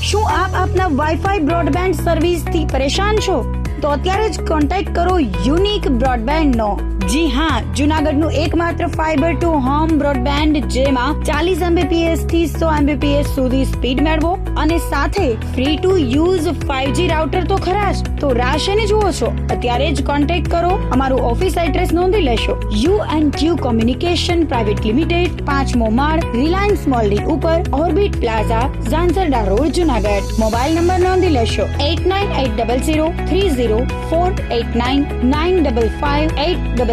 શું આપ આપના વાઈફાઈ બ્રોડબેન્ડ સર્વિસથી પરેશાન છો? તો અત્યારે જ કોન્ટેક્ટ કરો યુનિક બ્રોડબેન્ડ નો. જી હા, જુનાગઢનું એકમાત્ર ફાઈબર ટુ હોમ બ્રોડબેન્ડ, જેમાં 40 Mbps થી 100 Mbps સુધી સ્પીડ મેળવો અને સાથે free to use 5G router તો ખરા જ. તો રાહ શેની જુઓ છો? અત્યારે જ કોન્ટેક્ટ કરો. અમારું ઓફિસ એડ્રેસ નોંધી લેશો. U&Q કોમ્યુનિકેશન પ્રાઇવેટ લિમિટેડ, 5મો માળ, રિલાયન્સ મોલની ઉપર, orbit plaza, Zanzarda road, Junagadh. Mobile number નોંધી લેશો 89800304899558008104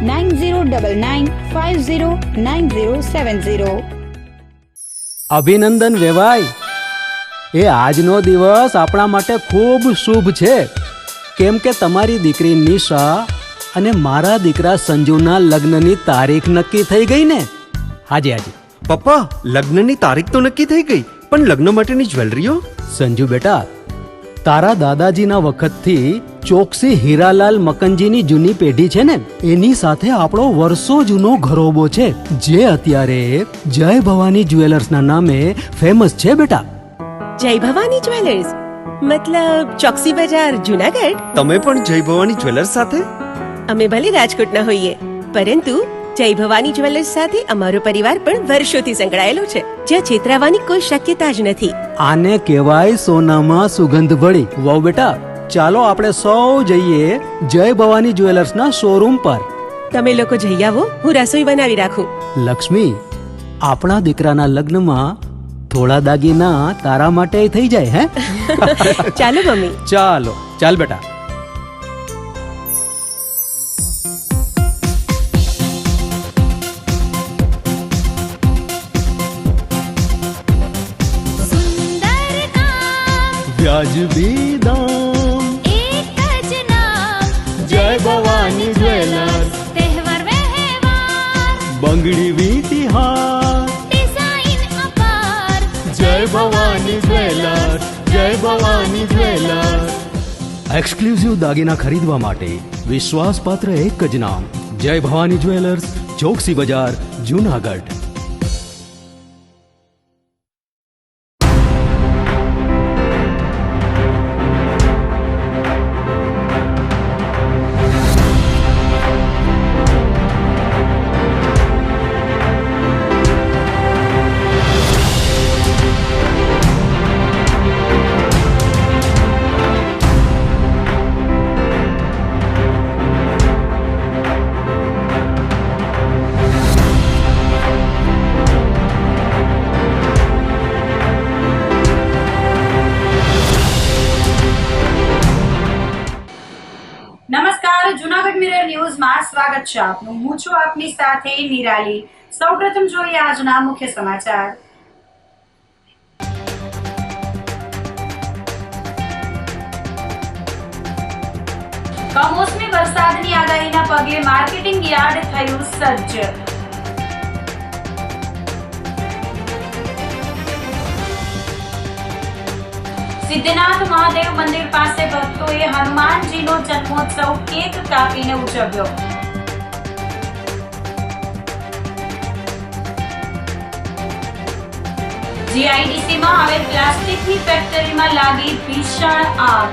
9099509070. અભિનંદન વેવાય. એ આજનો દિવસ આપણા માટે ખૂબ શુભ છે, કેમ કે તમારી દીકરી નિશા અને મારા દીકરા સંજુના લગ્નની તારીખ નક્કી થઈ ગઈ ને. હાજી હાજી પપ્પા, લગ્નની તારીખ તો નક્કી થઈ ગઈ, પણ લગ્ન માટેની જ્વેલરીઓ? સંજુ બેટા, તારા દાદાજીના વખતથી ચોકસી હીરાલાલ મકનજીની જૂની પેઢી છે ને, એની સાથે આપણો વર્ષો જૂનો ઘરોબો છે, જે અત્યારે જય ભવાની જ્વેલર્સના નામે ફેમસ છે બેટા. જય ભવાની જ્વેલર્સ મતલબ ચોકસી બજાર, જુનાગઢ? તમે પણ જય ભવાની જ્વેલર્સ સાથે? અમે ભલે રાજકોટના હોઈએ, પરંતુ જય ભવાની જ્વેલર્સ સાથે અમારો પરિવાર પણ વર્ષોથી સંકળાયેલો છે, જ્યાં છેતરાવાની કોઈ શક્યતા જ નથી. આને કહેવાય સોનામાં સુગંધ ભળી. વાવ બેટા, ચાલો આપણે સૌ જઈએ જય ભવાની જ્વેલર્સના શોરૂમ પર. તમે લોકો જઈ આવો, હું રસોઈ બનાવી રાખું. લક્ષ્મી, આપણા દીકરાના લગ્નમાં થોડા દાગીના તારા માટે થઈ જાય. હે ચાલો મમ્મી. ચાલો ચાલ બેટા. વ્યાજબી દામ, એક જ નામ, જય ભવાની જ્વેલર્સ. તહેવાર વ્યવહાર, બંગડી વીંટી હાર, ડિઝાઇન અપાર, જય ભવાની જ્વેલર્સ, જય ભવાની જ્વેલર્સ. એક્સક્લુઝિવ દાગીના ખરીદવા માટે વિશ્વાસપાત્ર એક જ નામ, જય ભવાની જ્વેલર્સ, ચોકસી બજાર, જુનાગઢ. નમસ્કાર, જુનાગઢ મિરર ન્યૂઝમાં સ્વાગત છે આપનું. હું છું આપની સાથે નિરાલી. સૌપ્રથમ જોઈએ આજના મુખ્ય સમાચાર. કમોસમી વરસાદની આગાહીના પગલે માર્કેટિંગ યાર્ડ થયું સજ્જ. સિદ્ધનાથ મહાદેવ મંદિર પાસે ભક્તોએ હનુમાનજીનો જન્મોત્સવ કેક કાપીને ઉજવ્યો. જીઆઈડીસીમાં આવેલ પ્લાસ્ટિકની ફેક્ટરીમાં લાગી ભીષણ આગ.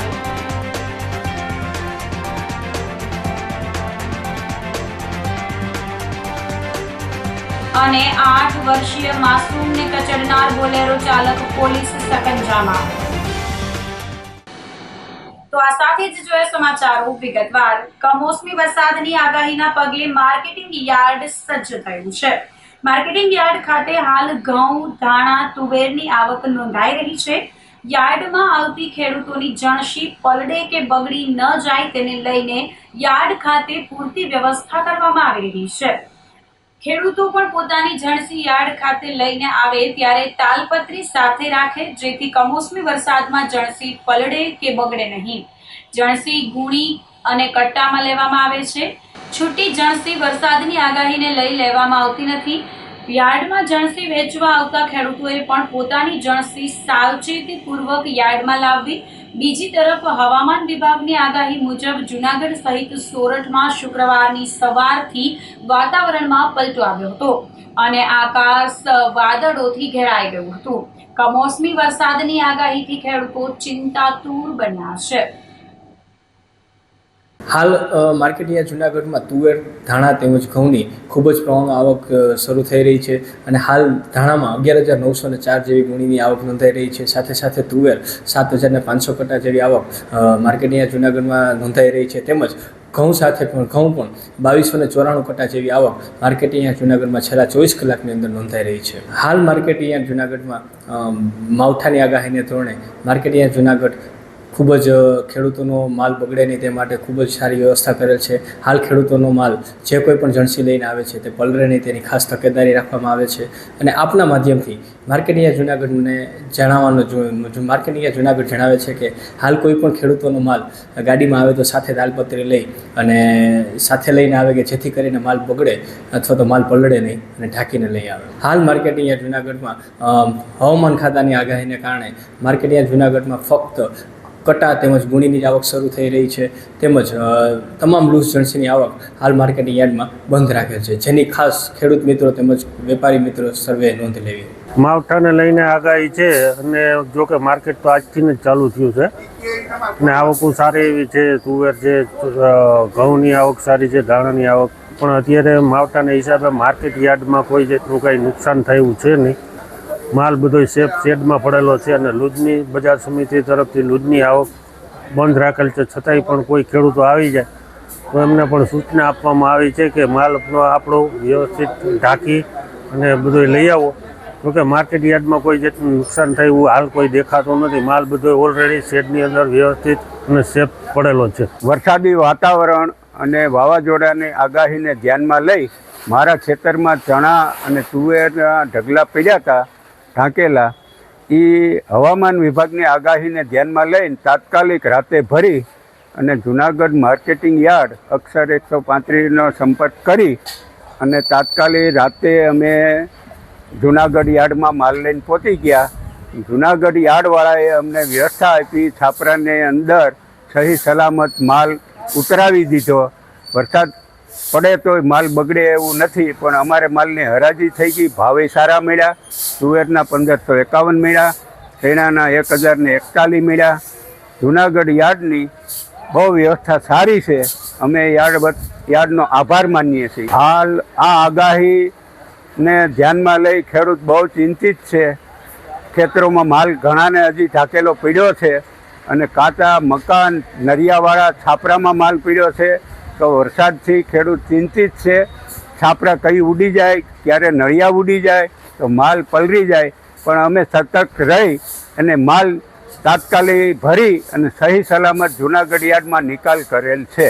અને 8 વર્ષીય માસૂમને કચડનાર બોલેરો ચાલક પોલીસ સકંજામાં. તો આ સાથે જ જોઈએ સમાચારો વિગતવાર. કમોસમી વરસાદની આગાહીના પગલે માર્કેટિંગ યાર્ડ સજ્જ થયું છે. માર્કેટિંગ યાર્ડ ખાતે હાલ ઘઉં, ધાણા, તુવેરની આવક નોંધાઈ રહી છે. યાર્ડમાં આવતી ખેડૂતોની જણસી પલળે કે બગડી ન જાય તેને લઈને યાર્ડ ખાતે પૂરતી વ્યવસ્થા કરવામાં આવી રહી છે. ખેડૂતો પણ પોતાની જણસી યાર્ડ ખાતે લઈને આવે ત્યારે તાલપત્રી સાથે રાખે, જેથી કમોસમી વરસાદમાં જણસી પલળે કે બગડે નહીં. જણસી ગુણી અને કટ્ટામાં લેવામાં આવે છે. છૂટી જણસી વરસાદની આગાહીને લઈ લેવામાં આવતી નથી. યાર્ડમાં જણસી વેચવા આવતા ખેડૂતોએ પણ પોતાની જણસી સાવચેતીપૂર્વક યાર્ડમાં લાવવી. બીજી તરફ હવામાન વિભાગની આગાહી મુજબ જૂનાગઢ સહિત સોરઠમાં શુક્રવારની સવારથી વાતાવરણમાં પલટો આવ્યો હતો અને આકાશ વાદળોથી ઘેરાઈ ગયું હતું. કમોસમી વરસાદની આગાહીથી ખેડૂતો ચિંતાતુર બન્યા છે. હાલ માર્કેટિંગ જૂનાગઢમાં તુવેર, ધાણા તેમજ ઘઉંની ખૂબ જ પ્રમાણમાં આવક શરૂ થઈ રહી છે અને હાલ ધાણામાં 11,904 જેવી ગુણીની આવક નોંધાઈ રહી છે. સાથે સાથે તુવેર 7,500 કટ્ટા જેવી આવક માર્કેટિંગ જૂનાગઢમાં નોંધાઈ રહી છે. તેમજ ઘઉં સાથે પણ 2,294 કટ્ટા જેવી આવક માર્કેટિંગ જૂનાગઢમાં છેલ્લા 24 કલાકની અંદર નોંધાઈ રહી છે. હાલ માર્કેટિંગ જૂનાગઢમાં માવઠાની આગાહીને ધોરણે માર્કેટિંગ જૂનાગઢ ખૂબ જ ખેડૂતોનો માલ બગડે નહીં તે માટે ખૂબ જ સારી વ્યવસ્થા કરેલ છે. હાલ ખેડૂતોનો માલ જે કોઈ પણ જણસી લઈને આવે છે તે પલળે નહીં તેની ખાસ તકેદારી રાખવામાં આવે છે. અને આપના માધ્યમથી માર્કેટિંગ જૂનાગઢને માર્કેટિંગ જૂનાગઢ જણાવે છે કે હાલ કોઈ પણ ખેડૂતોનો માલ ગાડીમાં આવે તો સાથે તાલપત્રી લઈ અને સાથે લઈને આવે કે જેથી કરીને માલ બગડે અથવા તો માલ પલળે નહીં અને ઢાંકીને લઈ આવે. હાલ માર્કેટિંગ જૂનાગઢમાં હવામાન ખાતાની આગાહીને કારણે માર્કેટિંગ જૂનાગઢમાં ફક્ત કટ્ટા તેમજ ગુણીની જ આવક શરૂ થઈ રહી છે. તેમજ તમામ લૂઝ જણસીની આવક હાલ માર્કેટિંગ યાર્ડમાં બંધ રાખેલ છે, જેની ખાસ ખેડૂત મિત્રો તેમજ વેપારી મિત્રો સર્વે નોંધ લેવી. માવઠાને લઈને આગાહી છે અને જો કે માર્કેટ તો આજથી જ ચાલુ થયું છે અને આવકો સારી એવી છે. તુવેર છે, ઘઉંની આવક સારી છે, ધાણાની આવક પણ અત્યારે માવઠાના હિસાબે માર્કેટ યાર્ડમાં કોઈ જાતનું કાંઈ નુકસાન થયું છે નહીં. માલ બધો સેફ શેડમાં પડેલો છે અને લૂજની બજાર સમિતિ તરફથી લૂજની આવક બંધ રાખેલ છે. છતાંય પણ કોઈ ખેડૂતો આવી જાય તો એમને પણ સૂચના આપવામાં આવી છે કે માલ આપણો વ્યવસ્થિત ઢાંકી અને બધો લઈ આવો. જોકે માર્કેટ યાર્ડમાં કોઈ જાતનું નુકસાન થયું એવું હાલ કોઈ દેખાતું નથી. માલ બધો ઓલરેડી શેડની અંદર વ્યવસ્થિત અને સેફ પડેલો છે. વરસાદી વાતાવરણ અને વાવાઝોડાની આગાહીને ધ્યાનમાં લઈ મારા ખેતરમાં ચણા અને તુવેરના ઢગલા પડ્યા હતા ઢાંકેલા. એ હવામાન વિભાગની આગાહીને ધ્યાનમાં લઈને તાત્કાલિક રાતે ભરી અને જૂનાગઢ માર્કેટિંગ યાર્ડ અક્ષર 135નો સંપર્ક કરી અને તાત્કાલિક રાતે અમે જૂનાગઢ યાર્ડમાં માલ લઈને પહોંચી ગયા. જૂનાગઢ યાર્ડવાળાએ અમને વ્યવસ્થા આપી, છાપરાની અંદર સહી સલામત માલ ઉતરાવી દીધો. વરસાદ પડે તો માલ બગડે એવું નથી, પણ અમારે માલની હરાજી થઈ ગઈ. ભાવે સારા મળ્યા. તુવેરના 1,551 મળ્યા, ચણાના 1,041 મળ્યા. જૂનાગઢ યાર્ડની બહુ વ્યવસ્થા સારી છે. અમે યાર્ડનો આભાર માનીએ છીએ. હાલ આ આગાહીને ધ્યાનમાં લઈ ખેડૂત બહુ ચિંતિત છે. ખેતરોમાં માલ ઘણાને હજી ઢાંકેલો પડ્યો છે અને કાચા મકાન નરિયાવાળા છાપરામાં માલ પડ્યો છે. તો વરસાદથી ખેડૂત ચિંતિત છે. છાપરા કઈ ઉડી જાય, ક્યારે નળિયા ઉડી જાય તો માલ પલળી જાય. પણ અમે સતર્ક રહી અને માલ તાત્કાલિક ભરી અને સહી સલામત જૂનાગઢ યાર્ડમાં નિકાલ કરેલ છે.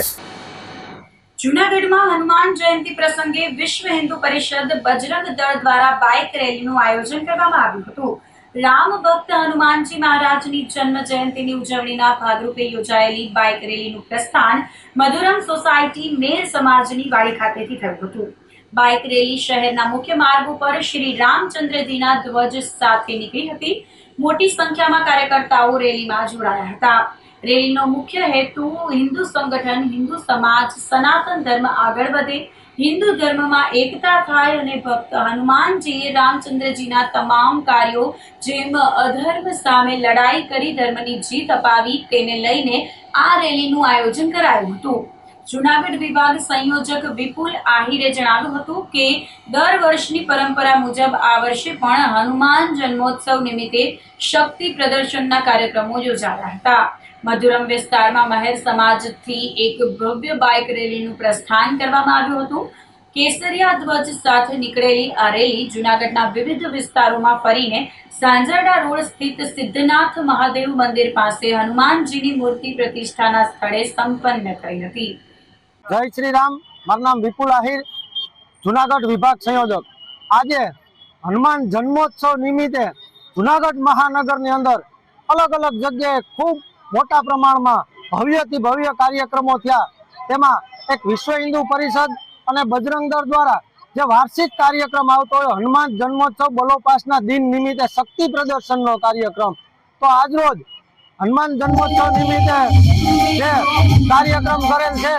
જૂનાગઢમાં હનુમાન જયંતિ પ્રસંગે વિશ્વ હિન્દુ પરિષદ બજરંગ દળ દ્વારા બાઇક રેલીનું આયોજન કરવામાં આવ્યું હતું. રામ ભક્ત હનુમાનજી મહારાજની જન્મ જયંતિની ઉજવણીના ભાગરૂપે યોજાયેલી બાઇક રેલીનું પ્રસ્થાન મધુરમ સોસાયટી મેર સમાજની વાડી ખાતેથી થયું હતું. બાઇક રેલી શહેરના મુખ્ય માર્ગો પર શ્રી રામચંદ્રજીના ધ્વજ સાથે નીકળી હતી. મોટી સંખ્યામાં કાર્યકર્તાઓ રેલીમાં જોડાયા હતા. રેલીનો મુખ્ય હેતુ હિન્દુ સંગઠન, હિન્દુ સમાજ, સનાતન ધર્મ આગળ વધે, હિન્દુ ધર્મમાં એકતા થાય અને ભક્ત હનુમાનજીએ રામચંદ્રજીના તમામ કાર્યો જેમ અધર્મ સામે લડાઈ કરી ધર્મની જીત અપાવી તેને લઈને આ રેલીનું આયોજન કરાયું હતું. જૂનાગઢ વિભાગ સંયોજક વિપુલ આહિરે જણાવ્યું હતું કે દર વર્ષની પરંપરા મુજબ આ વર્ષે પણ હનુમાન જન્મોત્સવ નિમિત્તે શક્તિ પ્રદર્શનના કાર્યક્રમો યોજાયા હતા. મધુરમ વિસ્તારમાં મહેર સમાજથી એક ભવ્ય બાઇક રેલીનું પ્રસ્થાન કરવામાં આવ્યું હતું. કેસરિયા ધ્વજ સાથે નીકળેલી આ રેલી જૂનાગઢના વિવિધ વિસ્તારોમાં ફરીને સાંજરડા રોડ સ્થિત સિદ્ધનાથ મહાદેવ મંદિર પાસે હનુમાનજીની મૂર્તિ પ્રતિષ્ઠાના સ્થળે સંપન્ન થઈ હતી. જય શ્રી રામ. મારું નામ વિપુલ આહિર, જૂનાગઢ વિભાગ સંયોજક. આજે હનુમાન જન્મોત્સવ નિમિત્તે જૂનાગઢ મહાનગરની અંદર અલગ અલગ જગ્યાએ ખૂબ મોટા પ્રમાણમાં ભવ્યથી ભવ્ય કાર્યક્રમો થયા. તેમાં એક વિશ્વ હિન્દુ પરિષદ અને બજરંગ દળ દ્વારા જે વાર્ષિક કાર્યક્રમ આવતો હોય હનુમાન જન્મોત્સવ બલોપાસના દિન નિમિત્તે શક્તિ પ્રદર્શનનો કાર્યક્રમ, તો આજરોજ હનુમાન જન્મોત્સવ નિમિત્તે જે કાર્યક્રમ કરેલ છે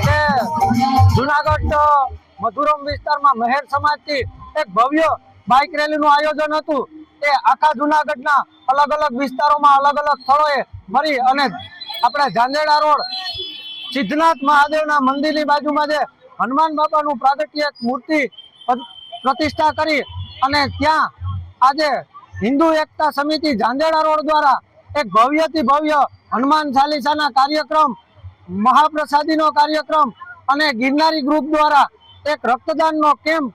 તે જુનાગઢ મધુરમ વિસ્તારમાં મહેર સમાજથી એક ભવ્ય બાઇક રેલીનું આયોજન હતું. તે આખા જુનાગઢના અલગ અલગ વિસ્તારોમાં અલગ અલગ સ્થળોએ ફરી અને આપણે ઝાંઝેડા રોડ સિદ્ધનાથ મહાદેવના મંદિરની બાજુમાં જે હનુમાન બાપાનું પ્રાગટ્ય મૂર્તિ પ્રતિષ્ઠા કરી અને ત્યાં આજે હિન્દુ એકતા સમિતિ ઝાંઝેડા રોડ દ્વારા એક ભવ્યથી ભવ્ય હનુમાન ચાલીસાના કાર્યક્રમ, મહાપ્રસાદીનો કાર્યક્રમ અને ગિરનારી ગ્રુપ દ્વારા એક રક્તદાનનો કેમ્પ,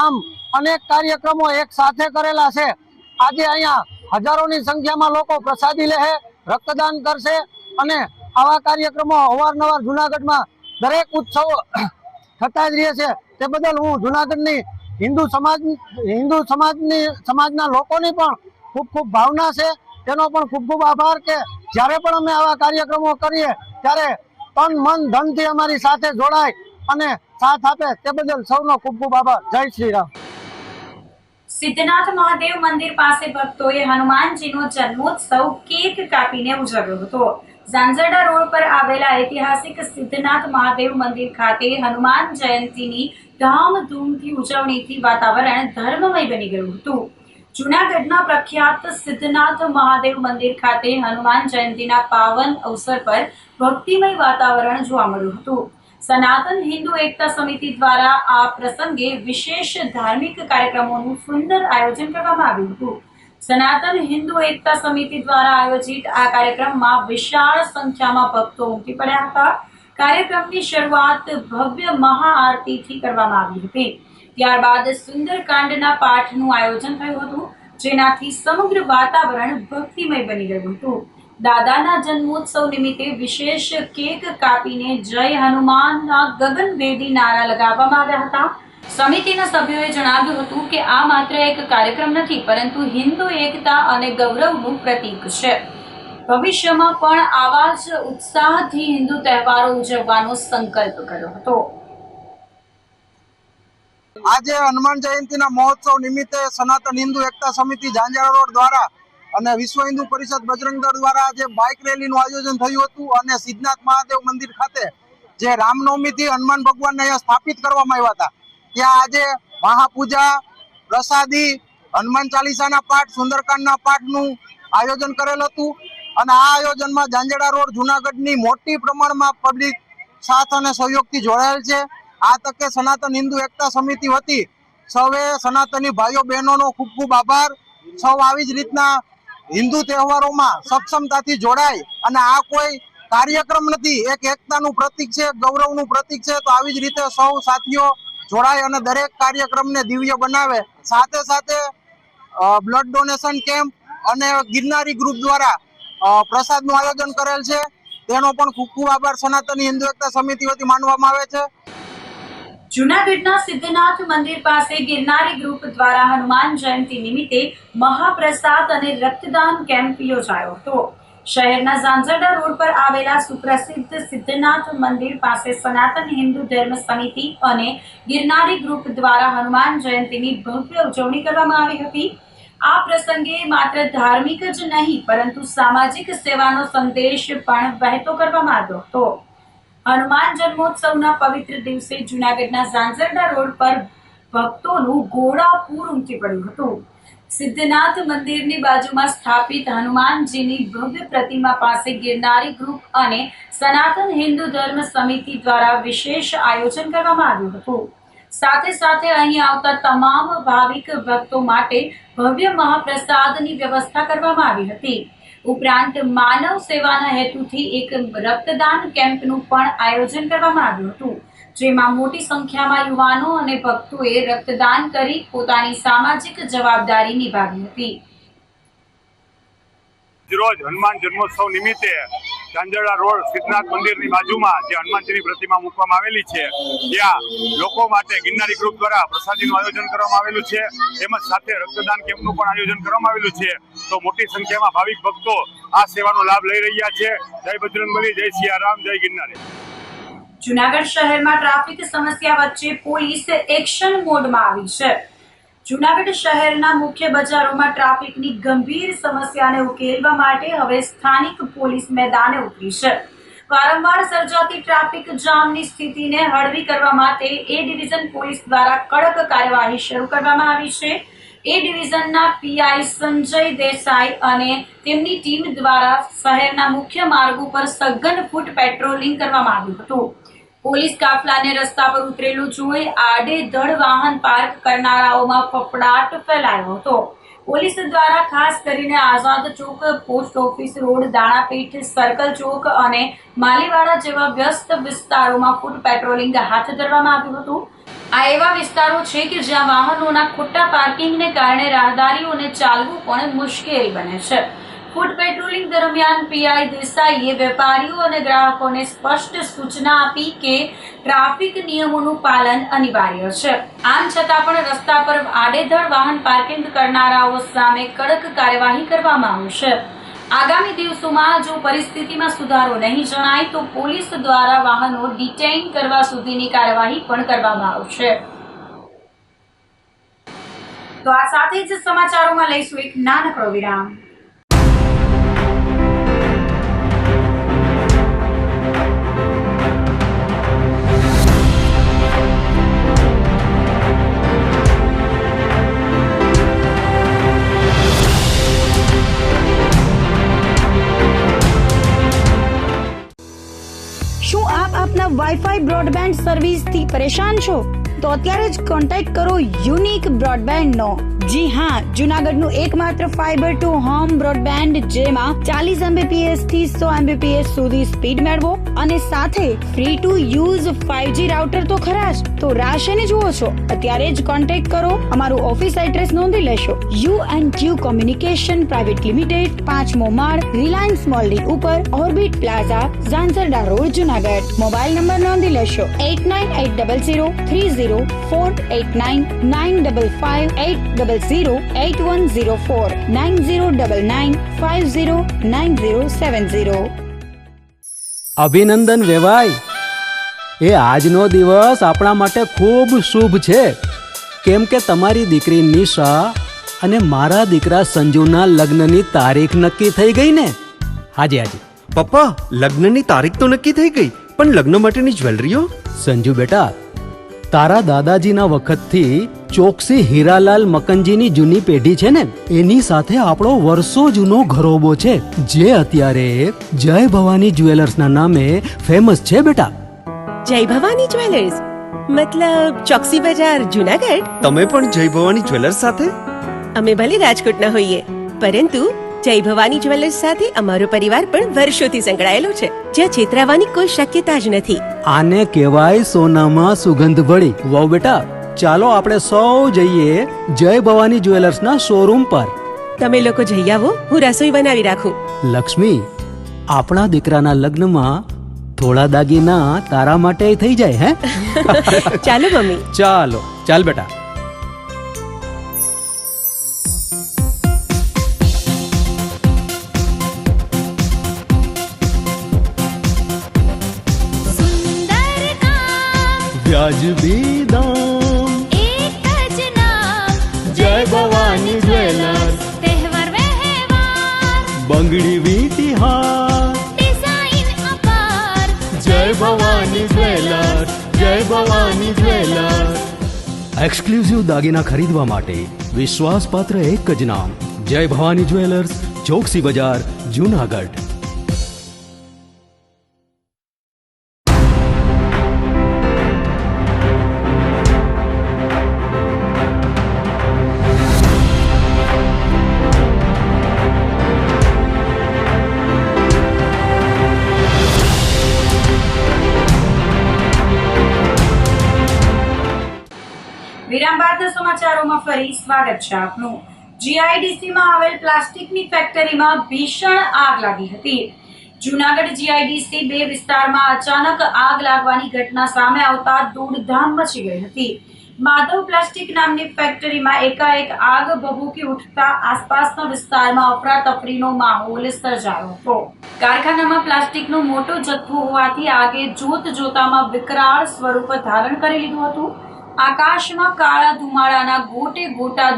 આમ અનેક કાર્યક્રમો એક સાથે કરેલા છે. આજે અહીંયા હજારોની સંખ્યામાં લોકો પ્રસાદી લે, રક્તદાન કરશે અને આવા કાર્યક્રમો અવારનવાર જુનાગઢમાં દરેક ઉત્સવો થતા જ રહે છે. તે બદલ હું જુનાગઢની સમાજના લોકોની પણ ખૂબ ખૂબ ભાવના છે, તેનો પણ ખૂબ ખૂબ આભાર કે જ્યારે પણ અમે આવા કાર્યક્રમો કરીએ ત્યારે તન મન ધનથી અમારી સાથે જોડાય અને સાથ આપે, તે બદલ સૌનો ખૂબ ખૂબ આભાર. જય શ્રી રામ. સિદ્ધનાથ મહાદેવ મંદિર પાસે ભક્તોએ હનુમાનજીનો જન્મોત્સવ કેક કાપીને ઉજવ્યો હતો. ઝાંઝરડા રોડ પર આવેલા ઐતિહાસિક સિદ્ધનાથ મહાદેવ મંદિર ખાતે હનુમાન જયંતીની ધામધૂમથી ઉજવણીથી વાતાવરણ ધર્મમય બની ગયું હતું. જૂનાગઢના પ્રખ્યાત સિદ્ધનાથ મહાદેવ મંદિર ખાતે હનુમાન જયંતીના પાવન અવસર પર ભક્તિમય વાતાવરણ જોવા મળ્યું હતું. સનાતન હિન્દુ એકતા સમિતિ દ્વારા આ પ્રસંગે વિશેષ ધાર્મિક કાર્યક્રમોનું સુંદર આયોજન કરવામાં આવ્યું હતું. સનાતન હિન્દુ એકતા સમિતિ દ્વારા આયોજિત આ કાર્યક્રમમાં વિશાળ સંખ્યામાં ભક્તો ઉમટી પડ્યા હતા. કાર્યક્રમની શરૂઆત ભવ્ય મહાઆરતીથી કરવામાં આવી હતી. ત્યારબાદ સુંદરકાંડના પાઠનું આયોજન થયું હતું, જેનાથી સમગ્ર વાતાવરણ ભક્તિમય બની ગયું હતું. દાદાના જન્મોત્સવ નિમિત્તે વિશેષ કેક કાપીને જય હનુમાનના ગગનભેદી નારા લગાવવામાં આવ્યા હતા. સમિતિના સભ્યોએ જણાવ્યું હતું કે આ માત્ર એક કાર્યક્રમ નથી, પરંતુ હિન્દુ એકતા અને ગૌરવનું પ્રતીક છે. ભવિષ્યમાં પણ આવા જ ઉત્સાહથી હિન્દુ તહેવારો ઉજવવાનો સંકલ્પ કર્યો હતો. આજે હનુમાન જયંતીના મહોત્સવ નિમિત્તે સનાતન હિન્દુ એકતા સમિતિ ઝાંઝેડા રોડ દ્વારા અને વિશ્વ હિન્દુ પરિષદ બજરંગ દળ દ્વારા આજે બાઇક રેલીનું આયોજન થયું હતું અને સિદ્ધનાથ મહાદેવ મંદિર ખાતે જે રામનવમીથી હનુમાન ભગવાનને અહીંયા સ્થાપિત કરવામાં આવ્યા હતા, ત્યાં આજે મહાપૂજા, પ્રસાદી, હનુમાન ચાલીસાના પાઠ, સુંદરકાંડના પાઠનું આયોજન કરેલ હતું. અને આ આયોજનમાં ઝાંઝેડા રોડ જુનાગઢની મોટી પ્રમાણમાં પબ્લિક સાથ અને સહયોગથી જોડાયેલ છે. આ તકે સનાતન હિન્દુ એકતા સમિતિ વતી સૌએ સનાતની ભાઈઓ બહેનોનો ખૂબ ખૂબ આભાર. સૌ આવી જ રીતના હિન્દુ તહેવારોમાં સક્ષમતાથી જોડાય અને આ કોઈ કાર્યક્રમ નથી, એક એકતાનું પ્રતીક છે, ગૌરવનું પ્રતીક છે. તો આવી જ રીતે સૌ સાથીઓ જોડાય અને દરેક કાર્યક્રમને દિવ્ય બનાવે. સાથે સાથે બ્લડ ડોનેશન કેમ્પ અને ગિરનારી ગ્રુપ દ્વારા પ્રસાદનું આયોજન કરેલ છે, તેનો પણ ખૂબ ખૂબ આભાર સનાતની હિન્દુ એકતા સમિતિ વતી માનવામાં આવે છે. જૂનાગઢના સિદ્ધનાથ મંદિર પાસે ગિરનારી ગ્રુપ દ્વારા હનુમાન જયંતી નિમિત્તે મહાપ્રસાદ અને રક્તદાન કેમ્પ યોજાયો હતો. શહેરના ઝાંઝરડા રોડ પર આવેલા સુપ્રસિદ્ધ સિદ્ધનાથ મંદિર પાસે સનાતન હિન્દુ ધર્મ સમિતિ અને ગિરનારી ગ્રુપ દ્વારા હનુમાન જયંતીની ભવ્ય ઉજવણી કરવામાં આવી હતી. આ પ્રસંગે માત્ર ધાર્મિક જ નહીં, પરંતુ સામાજિક સેવાનો સંદેશ પણ વહેતો કરવામાં આવ્યો હતો. હનુમાન જન્મોત્સવના પવિત્ર દિવસે જૂનાગઢના ઝાંઝરડા રોડ પર ભક્તોનું ઘોડાપૂર ઉમટી પડ્યું હતું. સિદ્ધનાથ મંદિરની બાજુમાં સ્થાપિત હનુમાનજીની ભવ્ય પ્રતિમા પાસે ગિરનારી ગ્રુપ અને સનાતન હિન્દુ ધર્મ સમિતિ દ્વારા વિશેષ આયોજન કરવામાં આવ્યું હતું. સાથે સાથે અહીં આવતા તમામ ભાવિક ભક્તો માટે ભવ્ય મહાપ્રસાદની વ્યવસ્થા કરવામાં આવી હતી. ઉપરાંત માનવ સેવાના હેતુથી એક રક્તદાન કેમ્પનું પણ આયોજન કરવામાં આવ્યું હતું, જેમાં મોટી સંખ્યામાં યુવાનો અને ભક્તોએ રક્તદાન કરી પોતાની સામાજિક જવાબદારી નિભાવી હતી. રોજ હનુમાન જન્મોત્સવ નિમિત્તે ઝાંઝરડા રોડ સિદ્ધનાથ મંદિરની બાજુમાં જે હનુમાનજીની પ્રતિમા મૂકવામાં આવેલી છે, ત્યાં લોકો માટે ગિરનારી ગ્રુપ દ્વારા પ્રસાદીનું આયોજન કરવામાં આવેલું છે, તેમજ સાથે રક્તદાન કેમ્પનું પણ આયોજન કરવામાં આવેલું છે. તો મોટી સંખ્યામાં ભાવિક ભક્તો આ સેવાનો લાભ લઈ રહ્યા છે. જય બજરંગબલી, જય સિયારામ, જય ગિરનારી. જૂનાગઢ શહેરમાં ટ્રાફિક સમસ્યા વચ્ચે પોલીસ એક્શન મોડમાં આવી છે. જૂનાગઢ શહેરના મુખ્ય બજારોમાં ટ્રાફિકની ગંભીર સમસ્યાને ઉકેલવા માટે હવે સ્થાનિક પોલીસ મેદાને ઉતરી છે. વારંવાર સર્જાતી ટ્રાફિક જામની સ્થિતિને હળવી કરવા માટે એ ડિવિઝન પોલીસ દ્વારા કડક કાર્યવાહી શરૂ કરવામાં આવી છે. એ ડિવિઝનના પીઆઈ સંજય દેસાઈ અને તેમની ટીમ દ્વારા શહેરના મુખ્ય માર્ગો પર સઘન ફૂટ પેટ્રોલિંગ કરવામાં આવ્યું હતું. પોલીસ કાફલાને રસ્તા પર ઉતરેલું જોઈ આડેધડ વાહન પાર્ક કરનારાઓમાં ફફડાટ ફેલાયો હતો. પોલીસ દ્વારા ખાસ કરીને Azad Chowk, post office road, Danapith, circle Chowk અને માલીવાડા જેવા વ્યસ્ત વિસ્તારોમાં ફૂટ પેટ્રોલિંગ હાથ ધરવામાં આવ્યું હતું. આ એવા વિસ્તારો છે કે જ્યાં વાહનોના ખોટા પાર્કિંગને કારણે રાહદારીઓને ચાલવું પણ મુશ્કેલ બને છે. ફૂટ પેટ્રોલિંગ દરમિયાન પીઆઈ દેસાઈએ વેપારીઓ અને ગ્રાહકોને સ્પષ્ટ સૂચના આપી કે ટ્રાફિક નિયમોનું પાલન અનિવાર્ય છે. આમ છતાં પણ રસ્તા પર આડેધડ વાહન પાર્કિંગ કરનારાઓ સામે કડક કાર્યવાહી કરવામાં આવશે. આગામી દિવસોમાં જો પરિસ્થિતિમાં સુધારો નહીં જણાય તો પોલીસ દ્વારા વાહનો ડિટેઇન કરવા સુધીની કાર્યવાહી પણ કરવામાં આવશે. તો આ સાથે જ સમાચારોમાં લઈશું એક નાનકડો વિરામ. શું આપ આપના વાઈફાઈ બ્રોડબેન્ડ સર્વિસથી પરેશાન છો? તો અત્યારે જ કોન્ટેક્ટ કરો યુનિક બ્રોડબેન્ડનો. જી હા, જૂનાગઢનું એકમાત્ર ફાઈબર ટુ હોમ બ્રોડબેન્ડ જેમાં 40 Mbps થી 100 Mbps સુધી સ્પીડ મેળવો અને સાથે free to use 5G router તો ખરા જ. તો રાહ શેની જુઓ છો? અત્યારે જ કોન્ટેક્ટ કરો. અમારું ઓફિસ એડ્રેસ નોંધી લેશો. U&Q કોમ્યુનિકેશન પ્રાઇવેટ લિમિટેડ, 5મો માળ, રિલાયન્સ મોલની ઉપર, orbit plaza, Zanzarda road, Junagadh. Mobile number નોંધી લેશો 898003048955808104 9099509070. અભિનંદન વેવાય. એ આજનો દિવસ આપણા માટે ખૂબ શુભ છે, કેમ કે તમારી દીકરી નિશા અને મારા દીકરા સંજુના લગ્નની તારીખ નક્કી થઈ ગઈ ને. હાજી. પપ્પા, લગ્નની તારીખ તો નક્કી થઈ ગઈ, પણ લગ્ન માટેની જ્વેલરીઓ? સંજુ બેટા, તારા દાદાજીના વખતથી ચોકસી હીરાલાલ મકનજીની જૂની પેઢી છે ને, એની સાથે આપણો વર્ષો જૂનો ઘરોબો છે, જે અત્યારે જય ભવાની જ્વેલર્સના નામે ફેમસ છે બેટા. જય ભવાની જ્વેલર્સ મતલબ ચોકસી બજાર, જૂનાગઢ? તમે પણ જય ભવાની જ્વેલર્સ સાથે? અમે ભલે રાજકોટના હોઈએ, પરંતુ જય ભવાની જ્વેલર્સ સાથે અમારો પરિવાર પણ વર્ષોથી સંકળાયેલો છે, જ્યાં છેતરાવાની કોઈ શક્યતા જ નથી. આને કહેવાય સોનામાં સુગંધ ભળી. વાવ બેટા, ચાલો આપણે સૌ જઈએ જય ભવાની જ્વેલર્સના શોરૂમ પર. તમે લોકો જઈ આવો, હું રસોઈ બનાવી રાખું. લક્ષ્મી, આપણા દીકરાના લગ્નમાં થોડા દાગીના તારા માટે થઈ જાય હે? ચાલો મમ્મી. ચાલ બેટા. વ્યાજબી દામ, एक જ नाम જય ભવાની જ્વેલર્સ. તહેવાર વ્યવહાર બંગડી વીટી હાર, ડિઝાઇન અપાર જય ભવાની જ્વેલર્સ, જય ભવાની જ્વેલર્સ. એક્સક્લુઝિવ દાગીના ખરીદવા માટે વિશ્વાસપાત્ર એક જ નામ, જય ભવાની જ્વેલર્સ, ચોકસી બજાર, જૂનાગઢ. વિરામ બાદ સમાચારોમાં ફરી સ્વાગત છે આપનું. જીઆઈડીસીમાં આવેલ પ્લાસ્ટિકની ફેક્ટરીમાં ભીષણ આગ લાગી હતી. જૂનાગઢ જીઆઈડીસી 2 વિસ્તારમાં અચાનક આગ લાગવાની ઘટના સામે આવતા દોડધામ મચી ગઈ હતી. માધવ પ્લાસ્ટિક નામની ફેક્ટરીમાં એકાએક આગ ભભૂકી ઉઠતા આસપાસના વિસ્તારમાં અફરાતફરીનો માહોલ સર્જાયો હતો. કારખાનામાં પ્લાસ્ટિકનો મોટો જથ્થો હોવાથી આગે જોતામાં વિકરાળ સ્વરૂપ ધારણ કરી લીધું હતું. આકાશમાં કાળા ધુમાડાના ગોટે ગોટા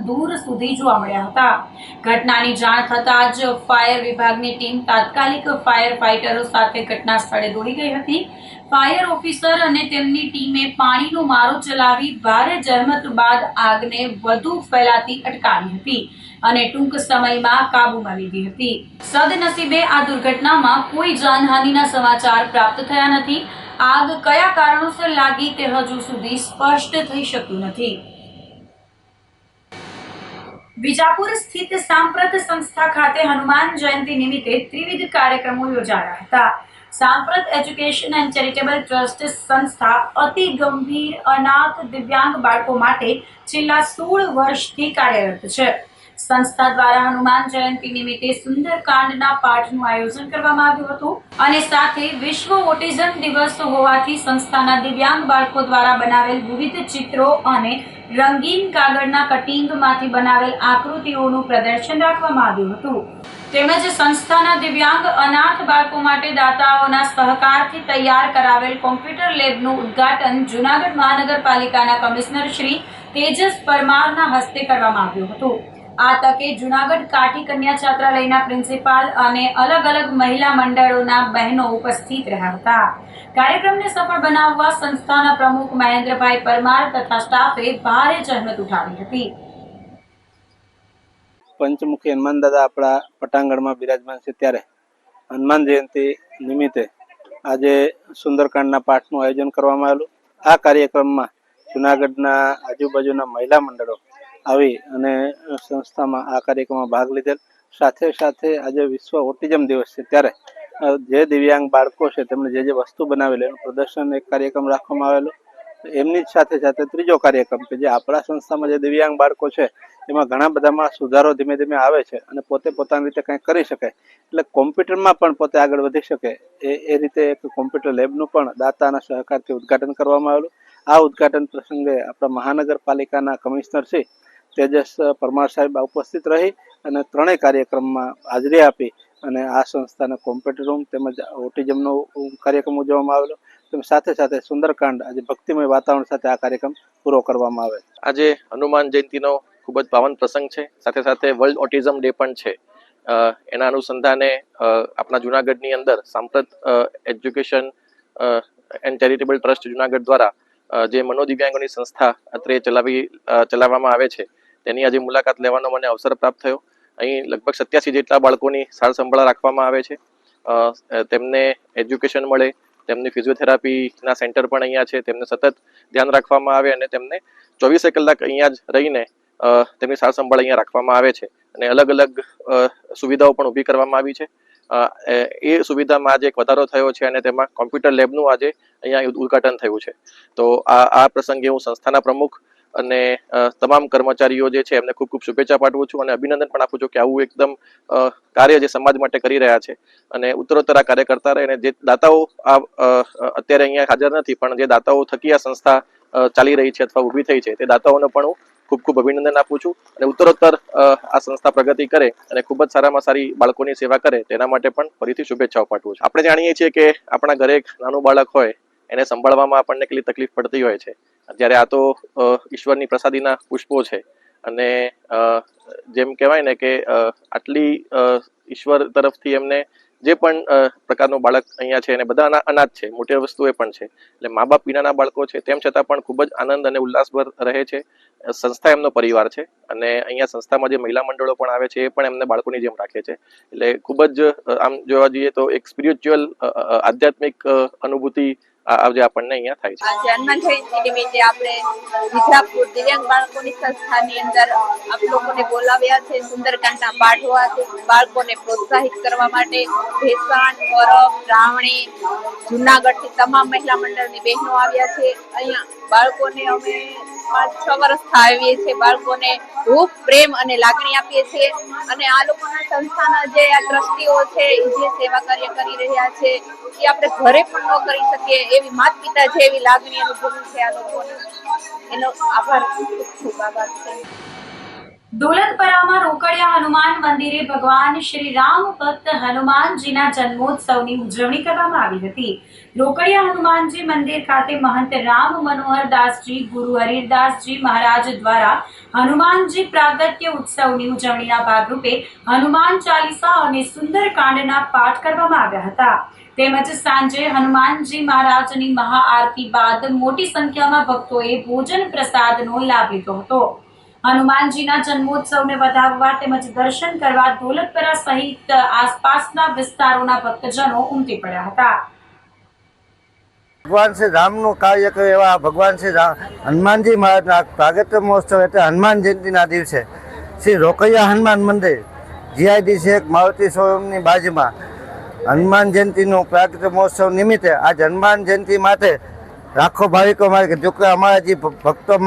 દૂર સુધી જોવા મળ્યા હતા. ઘટનાની જાણ થતાં જ ફાયર વિભાગની ટીમ તાત્કાલિક ફાયર ફાઇટરો સાથે ઘટના સ્થળે દોડી ગઈ હતી. ફાયર ઓફિસર અને તેમની ટીમે પાણીનો મારો ચલાવી ભારે જહેમત બાદ આગને વધુ ફેલાતી અટકાવી હતી અને ટૂંક સમયમાં કાબૂમાં લીધી હતી. સદનસીબે આ દુર્ઘટનામાં કોઈ જાનહાનિના સમાચાર પ્રાપ્ત થયા નથી. આગ કયા કારણોસર લાગી તે હજુ સુધી સ્પષ્ટ થઈ શક્યું નથી. વિજાપુર સ્થિત સાંપ્રત સંસ્થા ખાતે હનુમાન જયંતિ નિમિત્તે ત્રિવિધ કાર્યક્રમો યોજાયા હતા. સાંપ્રત એજ્યુકેશન એન્ડ ચેરિટેબલ ટ્રસ્ટ સંસ્થા અતિ ગંભીર અનાથ દિવ્યાંગ બાળકો માટે છેલ્લા 16 વર્ષથી કાર્યરત છે. સંસ્થા દ્વારા હનુમાન જયંતિ નિમિત્તે સુંદરકાંડના પાઠનું આયોજન કરવામાં આવ્યું હતું અને સાથે વિશ્વ ઓટિઝમ દિવસ હોવાથી સંસ્થાના દિવ્યાંગ બાળકો દ્વારા બનાવેલ વિવિધ ચિત્રો અને રંગીન કાગળના કટિંગમાંથી બનાવેલ આકૃતિઓનું પ્રદર્શન રાખવામાં આવ્યું હતું. તેમજ સંસ્થાના દિવ્યાંગ અનાથ બાળકો માટે દાતાઓના સહકારથી તૈયાર કરાવેલ કોમ્પ્યુટર લેબનું ઉદ્ઘાટન જૂનાગઢ મહાનગરપાલિકાના કમિશનર શ્રી તેજસ પરમારના હસ્તે કરવામાં આવ્યું હતું. આ તકે જૂનાગઢ કાઠી કન્યા છાત્રાલયના પ્રિન્સિપાલ અને અલગ અલગ મહિલા મંડળોના બહેનો ઉપસ્થિત રહ્યા હતા. કાર્યક્રમને સફળ બનાવવા સંસ્થાના પ્રમુખ મહેન્દ્રભાઈ પરમાર તથા સ્ટાફે ભારે જહેમત ઉઠાવી હતી. પંચમુખી હનુમાન દાદા આપણા પટાંગણમાં બિરાજમાન છે, ત્યારે હનુમાન જયંતિ નિમિત્તે આજે સુંદરકાંડના પાઠનું આયોજન કરવામાં આવેલું. આ કાર્યક્રમમાં જૂનાગઢના આજુબાજુના મહિલા મંડળો આવી અને સંસ્થામાં આ કાર્યક્રમમાં ભાગ લીધેલ. સાથે સાથે આજે વિશ્વ ઓટિઝમ દિવસ છે, ત્યારે જે દિવ્યાંગ બાળકો છે તેમણે જે વસ્તુ બનાવેલી એનું પ્રદર્શન એક કાર્યક્રમ રાખવામાં આવેલો. એમની જ સાથે સાથે ત્રીજો કાર્યક્રમ કે જે આપણા સંસ્થામાં જે દિવ્યાંગ બાળકો છે એમાં ઘણા બધામાં સુધારો ધીમે ધીમે આવે છે અને પોતે પોતાની રીતે કંઈક કરી શકે, એટલે કોમ્પ્યુટરમાં પણ પોતે આગળ વધી શકે એ રીતે એક કોમ્પ્યુટર લેબનું પણ દાતાના સહકારથી ઉદ્ઘાટન કરવામાં આવેલું. આ ઉદ્ઘાટન પ્રસંગે આપણા મહાનગરપાલિકાના કમિશનર શ્રી તેજસ પરમાર સાહેબ ઉપસ્થિત રહી અને ત્રણેય કાર્યક્રમમાં હાજરી આપી અને આ સંસ્થાના કોમ્પ્યુટર રૂમ તેમજ ઓટિઝમનો કાર્યક્રમ ઉજવવામાં આવેલો. સાથે સાથે સુંદરકાંડ આજે ભક્તિમય વાતાવરણ સાથે આ કાર્યક્રમ પૂરો કરવામાં આવે. આજે હનુમાન જયંતિનો ખૂબ જ પાવન પ્રસંગ છે, સાથે સાથે વર્લ્ડ ઓટિઝમ ડે પણ છે. એના અનુસંધાને આપણા જૂનાગઢની અંદર સાંપ્રત education and charitable trust Junagadh દ્વારા જે મનોદિવ્યાંગોની સંસ્થા અત્રે ચલાવવામાં આવે છે તેની આજે મુલાકાત લેવાનો મને અવસર પ્રાપ્ત થયો. અહીં લગભગ 87 જેટલા બાળકોની સાર સંભાળ રાખવામાં આવે છે. તેમને એજ્યુકેશન મળે, તેમની ફિઝિયોથેરાપીના સેન્ટર પણ અહીંયા છે, તેમને સતત ધ્યાન રાખવામાં આવે અને તેમને 24 કલાક અહીંયા જ રહીને તેમની સાર સંભાળ અહીંયા રાખવામાં આવે છે અને અલગ અલગ સુવિધાઓ પણ ઊભી કરવામાં આવી છે. એ સુવિધામાં આજે એક વધારો થયો છે અને તેમાં કોમ્પ્યુટર લેબનું આજે અહીંયા ઉદ્ઘાટન થયું છે. તો આ પ્રસંગે હું સંસ્થાના પ્રમુખ અને તમામ કર્મચારીઓ જે છે એમને ખૂબ ખૂબ શુભેચ્છા પાઠવું છું અને અભિનંદન પણ આપું છું કે આવું એકદમ કાર્ય જે સમાજ માટે કરી રહ્યા છે અને ઉત્તરોત્તર આ કાર્ય કરતા રહે. અને જે દાતાઓ અત્યારે અહીંયા હાજર નથી પણ જે દાતાઓ થકી આ સંસ્થા ચાલી રહી છે અથવા ઊભી થઈ છે તે દાતાઓને પણ હું ખૂબ ખૂબ અભિનંદન આપું છું અને ઉત્તરોત્તર આ સંસ્થા પ્રગતિ કરે અને ખૂબ જ સારામાં સારી બાળકોની સેવા કરે તેના માટે પણ ફરીથી શુભેચ્છાઓ પાઠવું છું. આપણે જાણીએ છીએ કે આપણા ઘરે એક નાનું બાળક હોય એને સંભાળવામાં આપણને કેટલી તકલીફ પડતી હોય છે, જ્યારે આ તો ઈશ્વરની પ્રસાદીના પુષ્પો છે અને જેમ કહેવાય ને કે આટલી ઈશ્વર તરફથી એમને જે પણ પ્રકારનું બાળક અહીંયા છે અને બધા અનાથ છે, મોટી વસ્તુ એ પણ છે, એટલે મા બાપ વિનાના બાળકો છે તેમ છતાં પણ ખૂબ જ આનંદ અને ઉલ્લાસભર રહે છે. સંસ્થા એમનો પરિવાર છે અને અહીંયા સંસ્થામાં જે મહિલા મંડળો પણ આવે છે એ પણ એમને બાળકોની જેમ રાખે છે. એટલે ખૂબ જ આમ જોવા જઈએ તો એક સ્પિરિચ્યુઅલ આધ્યાત્મિક અનુભૂતિ આજે આપણને અહીંયા થાય છે. આજે હનુમાન જયંતિ નિમિત્તે આપણે વિજાપુર દિવ્યાંગ બાળકોની સંસ્થાની અંદર આપ લોકોને બોલાવ્યા છે. સુંદરકાંડના પાઠ હોવાથી બાળકોને પ્રોત્સાહિત કરવા માટે ભેસાણ, પરબ, રાવણી, જૂનાગઢથી તમામ મહિલા મંડળની બહેનો આવ્યા છે. અહીંયા બાળકોને અમે 5-6 વર્ષ આવીએ છીએ, બાળકોને ખૂબ પ્રેમ અને લાગણી આપીએ છીએ. અને આ લોકોના સંસ્થાના જે આ ટ્રસ્ટીઓ છે એ જે સેવા કાર્ય કરી રહ્યા છે એ આપણે ઘરે પણ ન કરી શકીએ એવી માતા પિતા છે એવી લાગણી અનુભવી છે આ લોકોને. એનો આભાર, ખૂબ ખૂબ આભાર છે. દોલતપરામાં રોકડિયા હનુમાન મંદિરે ભગવાન શ્રી રામ ભક્ત હનુમાનજીના જન્મોત્સવની ઉજવણી કરવામાં આવી હતી. રોકડિયા હનુમાનજી મંદિર ખાતે મહંત રામ મનોહર દાસજી ગુરુ હરિદાસજી મહારાજ દ્વારા હનુમાનજી પ્રાગટ્ય ઉત્સવની ઉજવણીના ભાગરૂપે હનુમાન ચાલીસા અને સુંદરકાંડના પાઠ કરવામાં આવ્યા હતા. તેમજ સાંજે હનુમાનજી મહારાજની મહાઆરતી બાદ મોટી સંખ્યામાં ભક્તોએ ભોજન પ્રસાદનો લાભ લીધો હતો. હનુમાનજીના જન્મોત્સવને વધાવવા તેમજ દર્શન કરવા દોલતપરા સહિત આસપાસના વિસ્તારોના ભક્તજનો ઉમટી પડ્યા હતા. ભગવાન શ્રી રામનું કાર્ય કર્યું એવા ભગવાન શ્રી હનુમાનજી મહારાજના પ્રાગટ્ય મહોત્સવ એટલે હનુમાન જયંતિના દિવસે શ્રી રોકડિયા હનુમાન મંદિર જીઆઈડીસી એક મારુતિ શોરૂમની બાજુમાં હનુમાન જયંતિનું પ્રાગટ્ય મહોત્સવ નિમિત્તે આજ હનુમાન જયંતિ માટે લાખો ભાવિકો માટે જો કે અમારા જે ભક્તો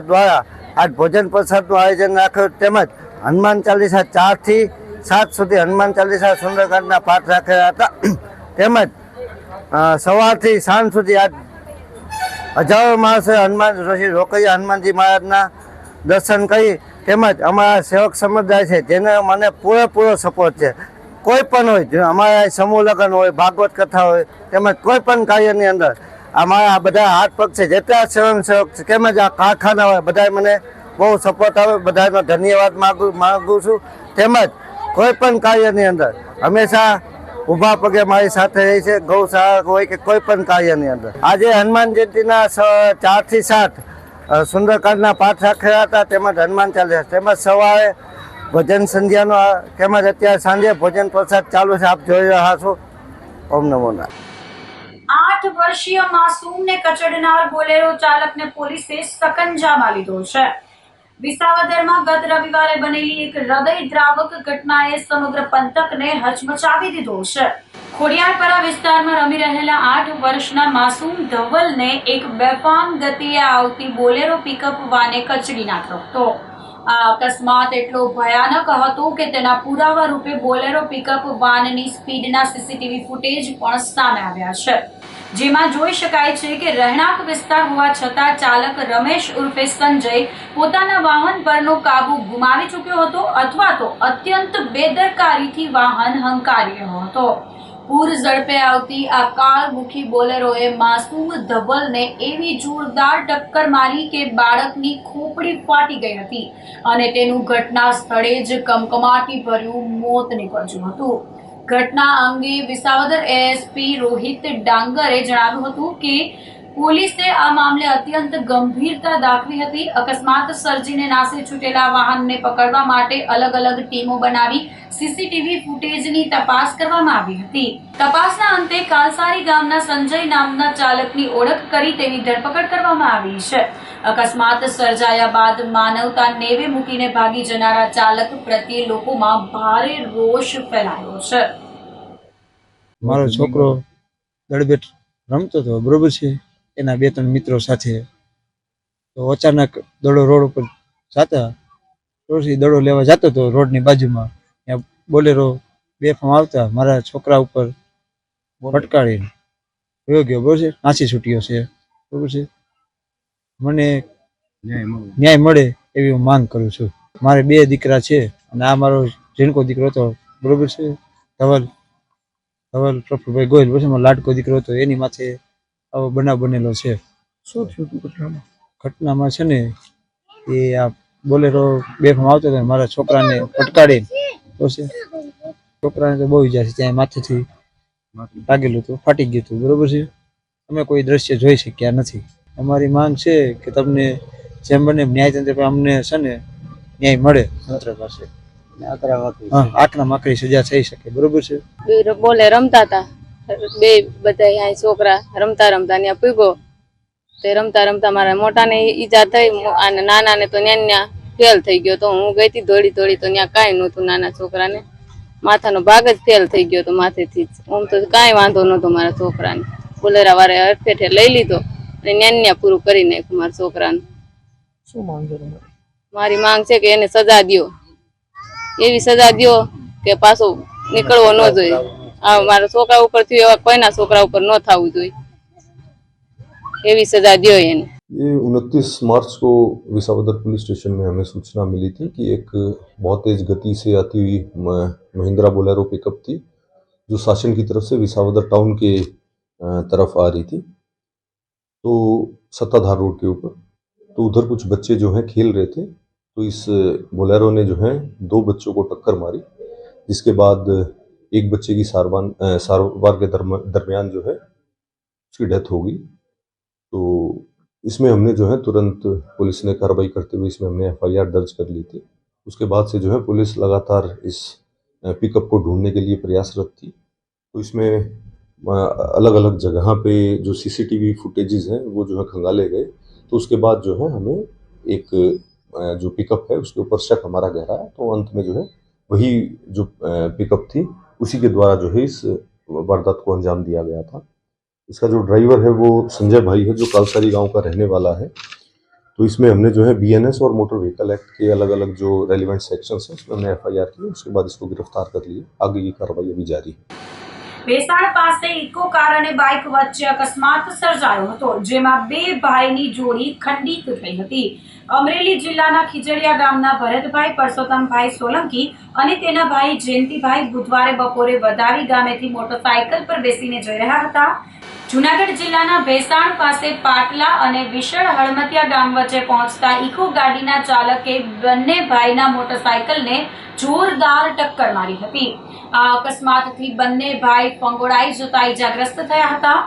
દ્વારા આજ ભોજન પ્રસાદનું આયોજન રાખ્યું. તેમજ હનુમાન ચાલીસા 4 થી 7 સુધી હનુમાન ચાલીસા સુંદરકાંડના પાઠ રાખેલા હતા. તેમજ સવારથી સાંજ સુધી આજ હજારો માણસે હનુમાન શ્રી રોકડિયા હનુમાનજી મહારાજના દર્શન કરી. તેમજ અમારા સેવક સમુદાય છે જેને મને પૂરેપૂરો સપોર્ટ છે. કોઈ પણ હોય, અમારા સમૂહ લગ્ન હોય, ભાગવત કથા હોય, તેમજ કોઈ પણ કાર્યની અંદર અમારા બધા હાથ પગ છે. જેટલા સ્વયંસેવક છે તેમજ આ કારખાના હોય બધા મને બહુ સપોર્ટ આવે. બધાનો ધન્યવાદ માગું છું. તેમજ કોઈ પણ કાર્યની અંદર હંમેશા ઊભા પગે મારી સાથે રહી છે. ગૌશાળા હોય કે કોઈ પણ કાર્યની અંદર. આજે હનુમાન જયંતિના 4 થી 7 સુંદરકાંડના પાઠ રાખેલા હતા. તેમજ હનુમાન ચાલીસા, તેમજ સવારે ભજન સંધ્યાનો, તેમજ અત્યારે સાંજે ભોજન પ્રસાદ ચાલુ છે. આપ જોઈ રહ્યા છો. ઓમ નમો નારાયણ. 8 વર્ષીય માસૂમને કચડનાર બોલેરો ચાલકને પોલીસે સકંજામાં લીધો છે. વિસાવદરમાં ગત રવિવારે બનેલી એક હૃદયદ્રાવક ઘટનાએ સમગ્ર પંથકને હચમચાવી દીધો છે. ખોડિયારપરા વિસ્તારમાં રમી રહેલા 8 વર્ષના માસૂમ ધવલને એક બેફામ ગતિએ આવતી બોલેરો પિકઅપ વાને કચડી નાખ્યો હતો. આ અકસ્માત એટલો ભયાનક હતો કે તેના પુરાવા રૂપે બોલેરો પિકઅપ વાનની સ્પીડના સીસીટીવી ફૂટેજ પણ સામે આવ્યા છે. જેમાં જોઈ શકાય છે કે રહેણાંક વિસ્તાર હોવા છતાં ચાલક રમેશ ઉર્ફે સંજય પોતાના વાહન પરનો કાબુ ગુમાવી ચૂક્યો હતો અથવા તો અત્યંત બેદરકારીથી વાહન હંકારી રહ્યો હતો. પૂર ઝડપે આવતી આ કાળમુખી બોલેરોએ માસૂમ ધવલને એવી જોરદાર ટક્કર મારી કે બાળકની ખોપડી ફાટી ગઈ હતી અને તેનું ઘટના સ્થળે જ કમકમાટી ભર્યું મોત નીપજ્યું હતું. ઘટના અંગે વિસાવદર એએસપી રોહિત ડાંગરે જણાવ્યું હતું કે પોલીસે આ મામલે અત્યંત ગંભીરતા દાખવી હતી. અકસ્માત સર્જીને નાસી છૂટેલા વાહનને પકડવા માટે અલગ અલગ ટીમો બનાવી સીસીટીવી ફૂટેજની તપાસ કરવામાં આવી હતી. તપાસના અંતે કાલસારી ગામના સંજય નામના ચાલકની ઓળખ કરી તેની ધરપકડ કરવામાં આવી છે. અકસ્માત સર્જાયા બાદ માનવતા નેવે મૂકીને ભાગી જનારા ચાલક પ્રત્યે લોકોમાં ભારે રોષ ફેલાયો છે. મારો છોકરો દડબેટ રમતો હતો, બરોબર છે, એના 2-3 મિત્રો સાથે. તો અચાનક દડો રોડ ઉપર જતા, રોડથી દડો લેવા જતો હતો રોડની બાજુમાં, ત્યાં બોલેરો બેફામ આવતા મારા છોકરા ઉપર ફટકારીને વયો ગયો, બરોબર છે, નાસી છૂટ્યો છે, બરોબર છે. મને ન્યાય મળે એવી હું માંગ કરું છું. મારે 2 દીકરા છે અને આ મારો ઝીણકો દીકરો હતો, બરોબર છે, ધવલ પ્રફુલભાઈ ગોયલ, બરોબર છે, મારો લાડકો દીકરો હતો. એની માથે આવો બનાવ બનેલો છે. શું થયું ઘટનામાં? છે ને એ આ બોલેરો બેફામ આવતો હતો, મારા છોકરાને ફટકારીને, બરોબર છે, છોકરાને તો બહુ ઈજા છે, ત્યાં માથેથી લાગેલું હતું, ફાટી ગયું હતું, બરોબર છે. અમે કોઈ દ્રશ્ય જોઈ શક્યા નથી. અમારી માંગ છે કે તમને જેમ બને ન્યાયતંત્ર અમને છે ને ન્યાય મળે તંત્ર પાસે. આકરા માકરી સજા થઈ શકે, બરોબર છે. બોલે રમતા હતા બધા છોકરા, રમતા ત્યાં પૂગ્યો. તે રમતા મારા મોટાને ઈજા થઈ અને નાનાને તો ન્યા ફેલ થઈ ગયો. તો હું ગઈ હતી દોડી તો ત્યાં કાંઈ નહોતું. નાના છોકરાને માથાનો ભાગ જ ફેલ થઈ ગયો તો માથેથી જ. આમ તો કાંઈ વાંધો નહોતો મારા છોકરાને. બોલેરા વાળે હરફેઠે લઈ લીધો અને ન્યા પૂરું કરી નાખ્યું મારા છોકરાને. શું માંગ છે તમારી? મારી માંગ છે કે એને સજા દ્યો, એવી સજા દ્યો કે પાછો નીકળવો ન જોઈએ. આ મારા છોકરા ઉપર થયું એવા કોઈના છોકરા ઉપર ન થવું જોઈએ, એવી सजा दियो એને. ये 29 मार्च को विसावदर पुलिस स्टेशन में हमें सूचना मिली थी कि एक बहुत तेज गति से आती हुई महिंद्रा बोलेरो पिकअप थी जो शासन की तरफ से विसावदर टाउन के तरफ आ रही थी, तो सत्ताधार रोड के ऊपर। तो उधर कुछ बच्चे जो हैं खेल रहे थे, तो इस बोलेरो ने जो है 2 बच्चों को टक्कर मारी, जिसके बाद एक बच्चे की सारवार के दरमियान जो है उसकी डेथ हो गई। तो इसमें हमने जो है तुरंत पुलिस ने कार्रवाई करते हुए इसमें हमने FIR दर्ज कर ली थी। उसके बाद से जो है पुलिस लगातार इस पिकअप को ढूंढने के लिए प्रयासरत थी। तो इसमें अलग अलग जगह पे जो CCTV फुटेजेस हैं वो जो है खंगाले गए। तो उसके बाद जो है हमें एक जो पिकअप है उसके ऊपर शक हमारा गहरा है, तो अंत में जो है वही जो पिकअप थी उसी के द्वारा जो है इस वारदात को अंजाम दिया गया था। इसका जो ड्राइवर है वो संजय भाई है जो कालसारी गांव का रहने वाला है। तो इसमें हमने जो है BNS और मोटर व्हीकल एक्ट के अलग अलग जो रेलिवेंट सेक्शंस हैं उसमें हमने FIR की, उसके बाद इसको गिरफ्तार कर लिया। आगे की कार्रवाई अभी जारी है। વેસાણ પાસે ઇકો કાર અને બાઇક વચ્ચે અકસ્માત સર્જાયો હતો, જેમાં 2 ભાઈની જોડી ખંડિત થઈ હતી. અમરેલી જિલ્લાના ખીજડીયા ગામના ભરતભાઈ પરસોત્તમભાઈ સોલંકી અને તેના ભાઈ જયંતિભાઈ બુધવારે બપોરે વધારી ગામેથી મોટરસાયકલ પર બેસીને જઈ રહ્યા હતા. જૂનાગઢ જિલ્લાના ભેસાણ પાસે પાટલા અને વિશળ હળમતિયા ગામ વચ્ચે પહોંચતા ઇકો ગાડીના ચાલકે બંને ભાઈના મોટરસાયકલને જોરદાર ટક્કર મારી હતી. આ અકસ્માતથી બંને ભાઈ ફંગોળાઈ જતા ઇજાગ્રસ્ત થયા હતા.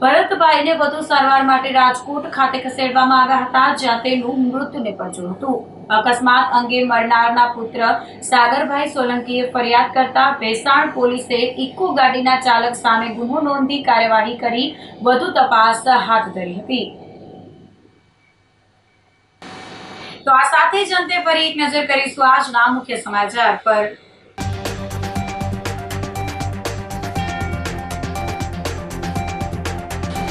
ભરતભાઈને વધુ સારવાર માટે રાજકોટ ખાતે ખસેડવામાં આવ્યા હતા, જ્યાં તેનું મૃત્યુ નિપજ્યું હતું. અકસ્માત અંગે મરનારના પુત્ર સાગરભાઈ સોલંકીએ ફરિયાદ કરતા ભેસાણ પોલીસે ઇકો ગાડીના ચાલક સામે ગુનો નોંધી કાર્યવાહી કરી વધુ તપાસ હાથ ધરી હતી. તો આ સાથે જ અંતે ફરી એક નજર કરીશું આજના મુખ્ય સમાચાર પર.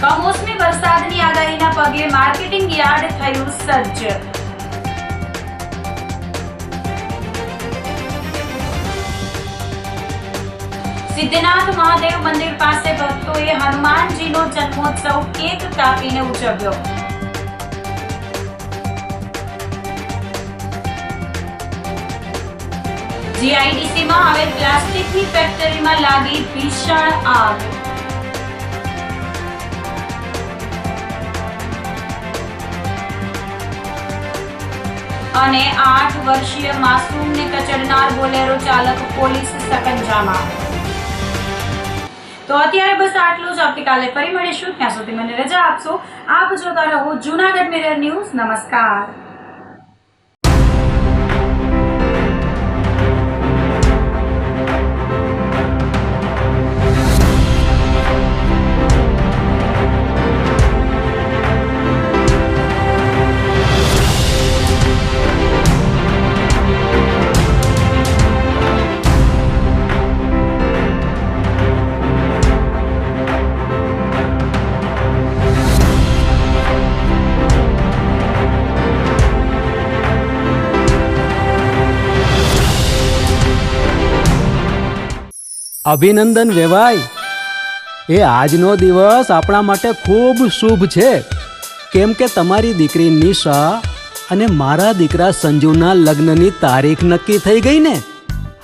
કમોસમી વરસાદની આગાહીના પગલે માર્કેટિંગ યાર્ડ થયું સજ્જ. સિદ્ધનાથ મહાદેવ મંદિર પાસે ભક્તોએ હનુમાનજીનો જન્મોત્સવ કેક કાપીને ઉજવ્યો. GIDCમાં આવેલ પ્લાસ્ટિકની ફેક્ટરીમાં લાગી ભીષણ આગ. અને 8 વર્ષીય માસૂમને કચડનાર બોલેરો ચાલક પોલીસ સકંજામાં. તો અત્યારે બસ આટલું જ. આવતીકાલે ફરી મળીશું, ત્યાં સુધી મને રજા આપશો. આપ જોતા રહો જૂનાગઢ મિરર ન્યૂઝ. નમસ્કાર. અભિનંદન વેવાઈ, એ આજનો દિવસ આપણા માટે ખૂબ શુભ છે, કેમ કે તમારી દીકરી નિશા અને મારા દીકરા સંજુના લગ્નની તારીખ નક્કી થઈ ગઈ ને.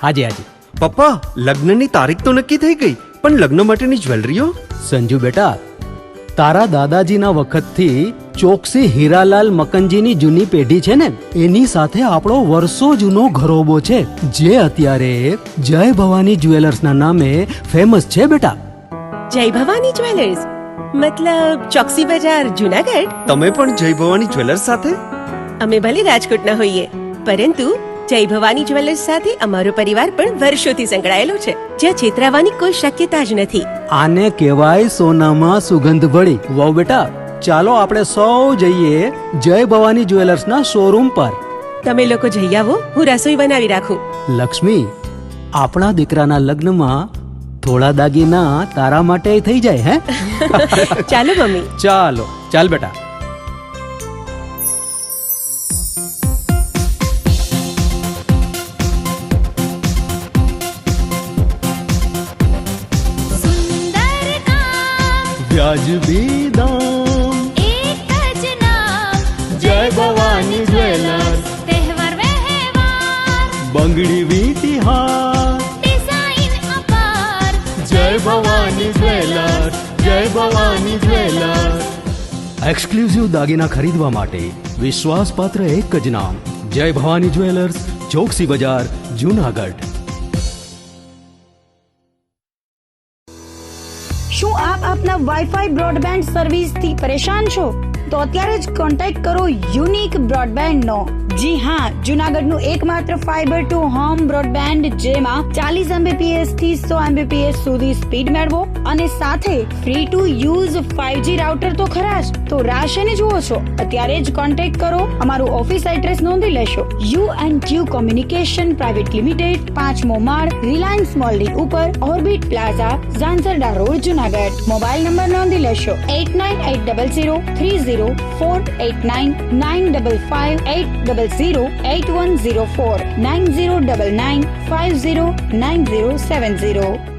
હાજી હાજી પપ્પા, લગ્નની તારીખ તો નક્કી થઈ ગઈ, પણ લગ્ન માટેની જ્વેલરીઓ? સંજુ બેટા, તારા દાદાજીના વખતથી ચોકસી હીરાલાલ મકનજીની જૂની પેઢી છે ને, એની સાથે આપણો વર્ષો જૂનો ઘરોબો છે, જે અત્યારે જય ભવાની જ્વેલર્સના નામે ફેમસ છે બેટા. જય ભવાની જ્વેલર્સ મતલબ ચોકસી બજાર જુનાગઢ? તમે પણ જય ભવાની જ્વેલર્સ સાથે? અમે ભલે રાજકોટના હોઈએ, પરંતુ જય ભવાની જ્વેલર્સ સાથે અમારો પરિવાર પણ વર્ષોથી સંકળાયેલો છે, જ્યાં છેતરાવાની કોઈ શક્યતા જ નથી. આને કહેવાય સોનામાં સુગંધ ભળી. વાવ બેટા, ચાલો આપણે સૌ જઈએ જય ભવાની જ્વેલર્સના શોરૂમ પર. તમે લોકો જઈ આવો, હું રસોઈ બનાવી રાખું. લક્ષ્મી, આપણા દીકરાના લગ્નમાં થોડા દાગીના તારા માટે થઈ જાય. હે ચાલો મમ્મી. ચાલો ચાલ બેટા. વાજબી દામ, એક જ નામ જય ભવાની જ્વેલર્સ, તહેવાર વ્યવહાર બંગડી વીંટી હાર, ડિઝાઇન અપાર જય ભવાની જ્વેલર્સ, જય ભવાની જ્વેલર્સ. એક્સક્લુઝિવ દાગીના ખરીદવા માટે વિશ્વાસપાત્ર એક જ નામ, જય ભવાની જ્વેલર્સ, ચોકસી બજાર, જુનાગઢ. શું આપ આપના વાઈફાઈ બ્રોડબેન્ડ સર્વિસ થી પરેશાન છો? તો અત્યારે જ કોન્ટેક્ટ કરો યુનિક બ્રોડબેન્ડ નો. જી હા, જુનાગઢનું એકમાત્ર ફાઈબર ટુ હોમ બ્રોડબેન્ડ જેમાં 40 Mbps થી 100 Mbps સુધી સ્પીડ મેળવો અને સાથે free to use 5G router તો ખરા જ. તો રાહ શેની જુઓ છો? અત્યારે જ કોન્ટેક્ટ કરો. અમારું ઓફિસ એડ્રેસ નોંધી લેશો. U&Q કોમ્યુનિકેશન પ્રાઇવેટ લિમિટેડ, 5મો માળ, રિલાયન્સ મોલની ઉપર, orbit plaza, Zanzarda road, Junagadh. Mobile number નોંધી લેશો 8980030489 955 800 8104 9099 509070.